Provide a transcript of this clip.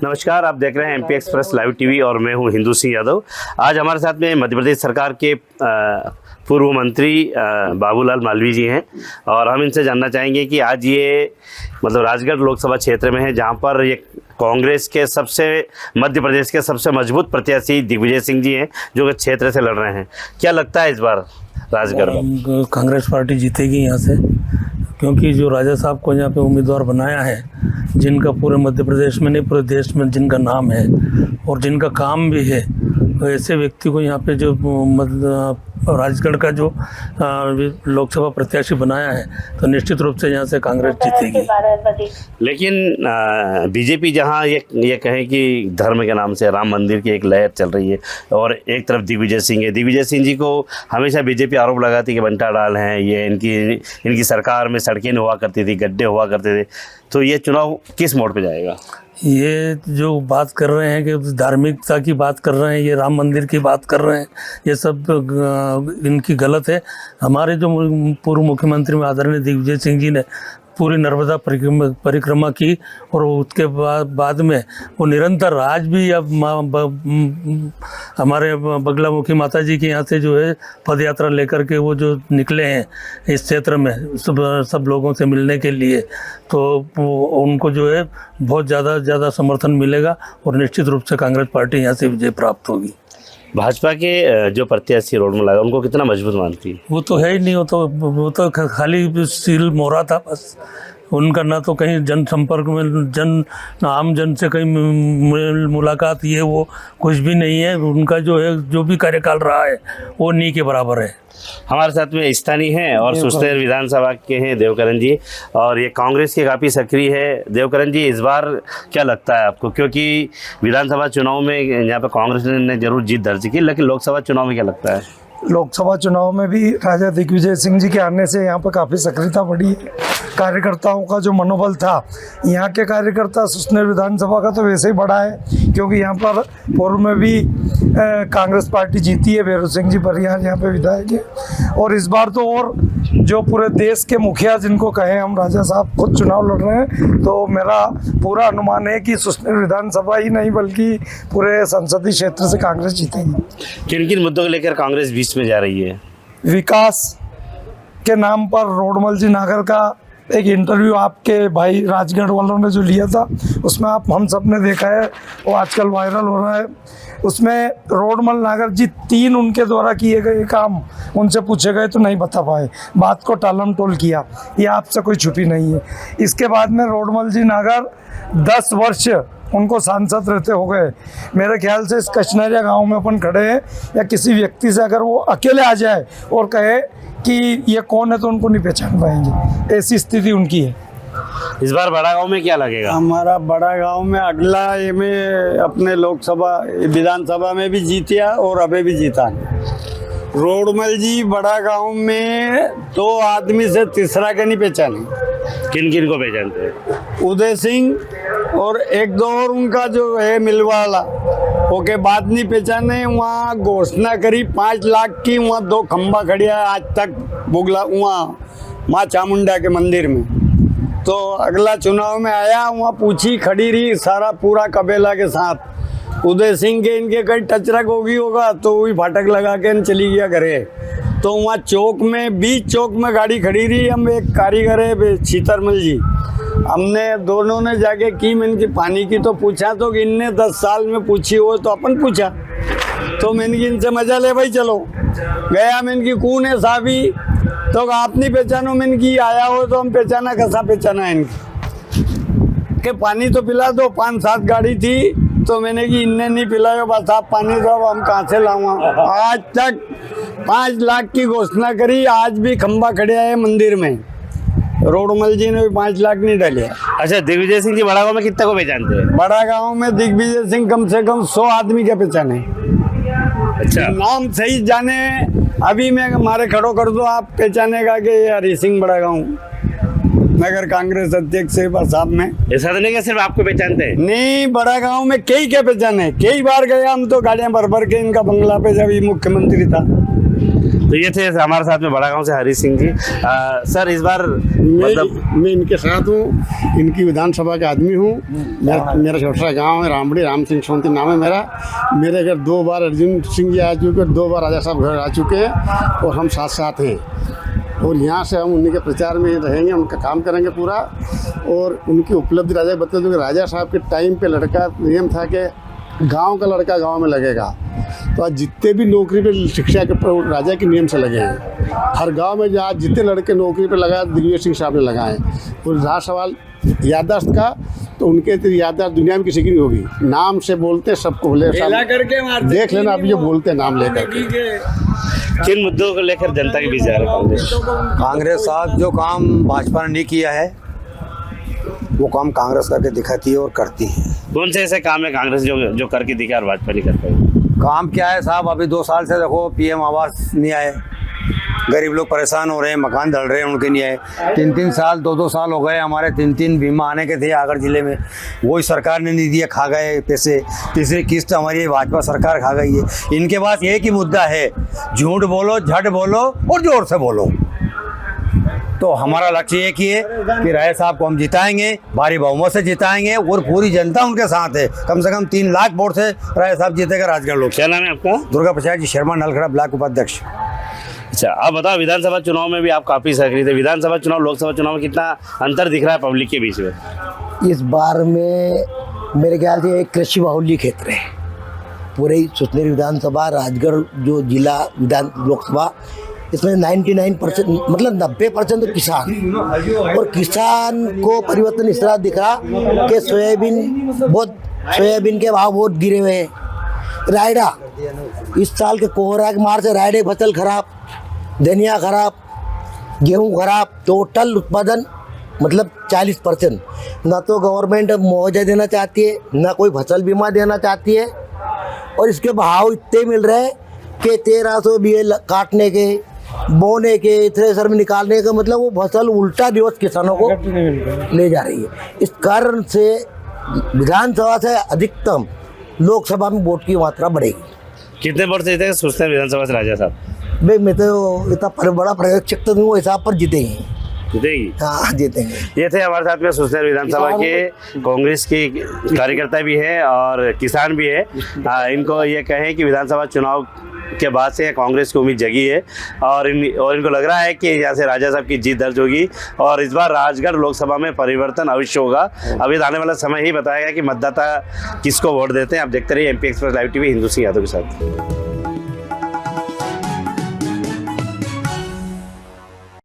नमस्कार, आप देख रहे हैं एमपी एक्सप्रेस लाइव टीवी और मैं हूं हिंदू सिंह यादव। आज हमारे साथ में मध्य प्रदेश सरकार के पूर्व मंत्री बाबूलाल मालवीय जी हैं और हम इनसे जानना चाहेंगे कि आज ये मतलब राजगढ़ लोकसभा क्षेत्र में है जहां पर ये कांग्रेस के मध्य प्रदेश के सबसे मजबूत प्रत्याशी दिग्विजय सिंह जी हैं जो कि क्षेत्र से लड़ रहे हैं। क्या लगता है इस बार राजगढ़ में? कांग्रेस पार्टी जीतेगी यहाँ से, क्योंकि जो राजा साहब को यहाँ पे उम्मीदवार बनाया है, जिनका पूरे मध्य प्रदेश में नहीं पूरे देश में जिनका नाम है और जिनका काम भी है, तो ऐसे व्यक्ति को यहाँ पे जो राजगढ़ का जो लोकसभा प्रत्याशी बनाया है तो निश्चित रूप से यहाँ से कांग्रेस जीतेगी। लेकिन बीजेपी जहाँ ये कहें कि धर्म के नाम से राम मंदिर की एक लहर चल रही है और एक तरफ दिग्विजय सिंह है। दिग्विजय सिंह जी को हमेशा बीजेपी आरोप लगाती है कि बंटा डाल हैं, ये इनकी सरकार में सड़कें नहीं हुआ करती थी, गड्ढे हुआ करते थे। तो ये चुनाव किस मोड़ पे जाएगा? ये जो बात कर रहे हैं कि धार्मिकता की बात कर रहे हैं, ये राम मंदिर की बात कर रहे हैं, ये सब इनकी गलत है। हमारे जो पूर्व मुख्यमंत्री में आदरणीय दिग्विजय सिंह जी ने पूरी नर्मदा परिक्रमा की और उसके बाद में वो निरंतर आज भी अब हमारे बगलामुखी माता जी के यहाँ से जो है पद यात्रा लेकर के वो जो निकले हैं इस क्षेत्र में सब लोगों से मिलने के लिए, तो उनको जो है बहुत ज़्यादा समर्थन मिलेगा और निश्चित रूप से कांग्रेस पार्टी यहाँ से विजय प्राप्त होगी। भाजपा के जो प्रत्याशी रोड में लगा उनको कितना मजबूत मानती है? वो तो है ही नहीं, वो तो खाली सील मोहरा था बस। उनका ना तो कहीं जनसंपर्क में आम जन से कहीं मुलाकात ये वो कुछ भी नहीं है। उनका जो है जो भी कार्यकाल रहा है वो नी के बराबर है। हमारे साथ में स्थानीय हैं और सुस्तेर विधानसभा के हैं देवकरण जी, और ये कांग्रेस के काफ़ी सक्रिय है। देवकरण जी, इस बार क्या लगता है आपको? क्योंकि विधानसभा चुनाव में यहाँ पे कांग्रेस ने जरूर जीत दर्ज की, लेकिन लोकसभा चुनाव में क्या लगता है? लोकसभा चुनाव में भी राजा दिग्विजय सिंह जी के आने से यहाँ पर काफ़ी सक्रियता बढ़ी है। कार्यकर्ताओं का जो मनोबल था, यहाँ के कार्यकर्ता सुस्नेर विधानसभा का तो वैसे ही बढ़ा है, क्योंकि यहाँ पर पूर्व में भी कांग्रेस पार्टी जीती है। भैरव सिंह जी बरियार यहाँ पे विधायक है और इस बार तो और जो पूरे देश के मुखिया जिनको कहें हम राजा साहब खुद चुनाव लड़ रहे हैं, तो मेरा पूरा अनुमान है कि सुस्नेर विधानसभा ही नहीं बल्कि पूरे संसदीय क्षेत्र से कांग्रेस जीतेगी। किन किन मुद्दों को लेकर कांग्रेस बीच में जा रही है? विकास के नाम पर रोडमल जी नागर का एक इंटरव्यू आपके भाई राजगढ़ वालों ने जो लिया था, उसमें हम सब ने देखा है, वो आजकल वायरल हो रहा है। उसमें रोडमल नागर जी 3 उनके द्वारा किए गए काम उनसे पूछे गए तो नहीं बता पाए, बात को टालम टोल किया। ये आपसे कोई छुपी नहीं है। इसके बाद में रोडमल जी नागर 10 वर्ष उनको सांसद रहते हो गए। मेरे ख्याल से इस कचनरिया गांव में अपन खड़े हैं, या किसी व्यक्ति से अगर वो अकेले आ जाए और कहे कि ये कौन है तो उनको नहीं पहचान पाएंगे, ऐसी स्थिति उनकी है। इस बार बड़ा गांव में क्या लगेगा? हमारा बड़ा गांव में अगला में अपने लोकसभा विधानसभा में भी जीतिया और अभी भी जीता है। रोडमल जी बड़ा गांव में 2 आदमी से तीसरा के नहीं पहचाने। किन किन को पहचानते हैं? उदय सिंह और 1-2 और उनका जो है मिलवाला, ओके बाद नहीं पहचाने। वहाँ घोषणा करी 5 लाख की, वहाँ 2 खंबा खड़िया है आज तक बुगला वहाँ माँ चामुंडा के मंदिर में। तो अगला चुनाव में आया, वहाँ पूछी खड़ी रही सारा पूरा कबीला के साथ। उदय सिंह के इनके कहीं टचरक होगी होगा तो वही फाटक लगा के चली गया घरे। तो वहाँ चौक में बीच चौक में गाड़ी खड़ी रही। हम एक कारीगर है सीतरमल जी, हमने दोनों ने जाके की मैंने की पानी की तो पूछा, तो इनने 10 साल में पूछी हो तो अपन पूछा, तो मैंने की इनसे मजा ले भाई चलो गया। मैंने की कौन है साहबी, तो आप नहीं पहचानो। मैंने की आया हो तो हम पहचाना, कैसा पहचाना है इनकी के पानी तो पिला दो। 5-7 गाड़ी थी तो मैंने कि इनने नहीं पिलाया, बस आप पानी दो, हम कहाँ से लाऊंगा। आज तक 5 लाख की घोषणा करी, आज भी खंबा खड़े है मंदिर में। रोडमल जी ने भी 5 लाख नहीं डाले। अच्छा, दिग्विजय सिंह जी बड़ा गांव में कितना को पहचानते हैं? बड़ा गांव में दिग्विजय सिंह कम से कम 100 आदमी के पहचाने। अच्छा, नाम सही जाने अभी मैं हमारे खड़ो कर दो, आप पहचानेगा कि हरी सिंह बड़ा गाँव नगर कांग्रेस अध्यक्ष साहब में। ऐसा तो नहीं कि सिर्फ आपको पहचानते हैं? नहीं, बड़ा गांव में कई के पहचाने, कई बार गया हम तो गाड़ियां भर भर के इनका बंगला पे जब ये मुख्यमंत्री था। तो ये थे हमारे साथ में बड़ा गांव से हरी सिंह जी। सर इस बार मतलब मैं इनके साथ हूँ, इनकी विधानसभा का आदमी हूँ। मेरा छोटा गांव है रामबड़ी, राम सिंह सोनती नाम है मेरा। मेरे घर 2 बार अर्जुन सिंह जी आ चुके, 2 बार राजा साहब घर आ चुके हैं और हम साथ साथ हैं। और यहाँ से हम उन्हीं के प्रचार में रहेंगे, उनका काम करेंगे पूरा। और उनकी उपलब्धि राजा बता दूँ कि राजा साहब के टाइम पे लड़का नियम था कि गांव का लड़का गांव में लगेगा। तो आज जितने भी नौकरी पे शिक्षा के राजा के नियम से लगे हैं, हर गांव में आज जितने लड़के नौकरी पे लगाए दिग्विजय सिंह साहब ने लगाए। और रहा सवाल याददाश्त का, तो उनके तो याददाश्त दुनिया में किसी की नहीं होगी। नाम से बोलते सबको बोले, देख लेना अभी जो बोलते नाम लेकर के। किन मुद्दों को लेकर जनता के बीच जा रहा है कांग्रेस? कांग्रेस साथ जो काम भाजपा ने नहीं किया है वो काम कांग्रेस करके दिखाती है और करती है। कौन से ऐसे काम है कांग्रेस जो करके दिखा और भाजपा नहीं कर पाई? काम क्या है साहब, अभी 2 साल से देखो पीएम आवास नहीं आए, गरीब लोग परेशान हो रहे हैं, मकान ढल रहे हैं, उनके नहीं आए। 3-3 साल 2-2 साल हो गए हमारे 3-3 बीमा आने के थे आगर जिले में, वही सरकार ने नहीं दिया, खा गए पैसे। तीसरी किस्त हमारी भाजपा सरकार खा गई है। इनके पास एक ही मुद्दा है, झूठ बोलो, झट बोलो और जोर से बोलो। तो हमारा लक्ष्य एक ही है कि राय साहब को हम जिताएंगे, भारी बहुमत से जिताएंगे और पूरी जनता उनके साथ है। कम से कम 3 लाख वोट से राय साहब जीतेगा राजगढ़ लोग। क्या नाम है आपका? दुर्गा प्रसाद जी शर्मा, नलखड़ा ब्लॉक उपाध्यक्ष। अच्छा, आप बताओ विधानसभा चुनाव में भी आप काफ़ी सक्रिय थे। विधानसभा चुनाव लोकसभा चुनाव में कितना अंतर दिख रहा है पब्लिक के बीच में? इस बार में मेरे ख्याल से एक कृषि बाहुल्य क्षेत्र है। पूरे सुसनेर विधानसभा, राजगढ़ जो जिला विधान लोकसभा, इसमें 99% मतलब 90% तो किसान। और किसान को परिवर्तन इस तरह दिख रहा कि सोयाबीन के भाव बहुत गिरे हुए हैं। रायडा इस साल के कोहरा के मार से रायडे फसल खराब, धनिया खराब, गेहूं खराब, टोटल उत्पादन मतलब 40%। ना तो गवर्नमेंट मुआवजा देना चाहती है, ना कोई फसल बीमा देना चाहती है। और इसके भाव इतने मिल रहे हैं कि 1300 बीए काटने के, बोने के, थ्रेसर में निकालने का, मतलब वो फसल उल्टा दिवस किसानों को ले जा रही है। इस कारण से विधानसभा से अधिकतम लोकसभा में वोट की मात्रा बढ़ेगी। कितने वोट से जीतेंगे सोचते हैं विधानसभा से राजा साहब? भाई मैं तो इतना बड़ा पर्यवेक्षक तो नहीं, वो हिसाब पर जीतेंगे। जीतेगी? हाँ जीतेंगे। ये थे हमारे साथ में सुसनेर विधानसभा के कांग्रेस के कार्यकर्ता भी है और किसान भी है। इनको ये कहें कि विधानसभा चुनाव के बाद से कांग्रेस की उम्मीद जगी है और इनको लग रहा है कि यहाँ से राजा साहब की जीत दर्ज होगी और इस बार राजगढ़ लोकसभा में परिवर्तन अवश्य होगा। अभी आने वाला समय ही बताएगा कि मतदाता किसको वोट देते हैं। आप देखते रहिए MP express live TV, Hindu Singh Yadav के साथ।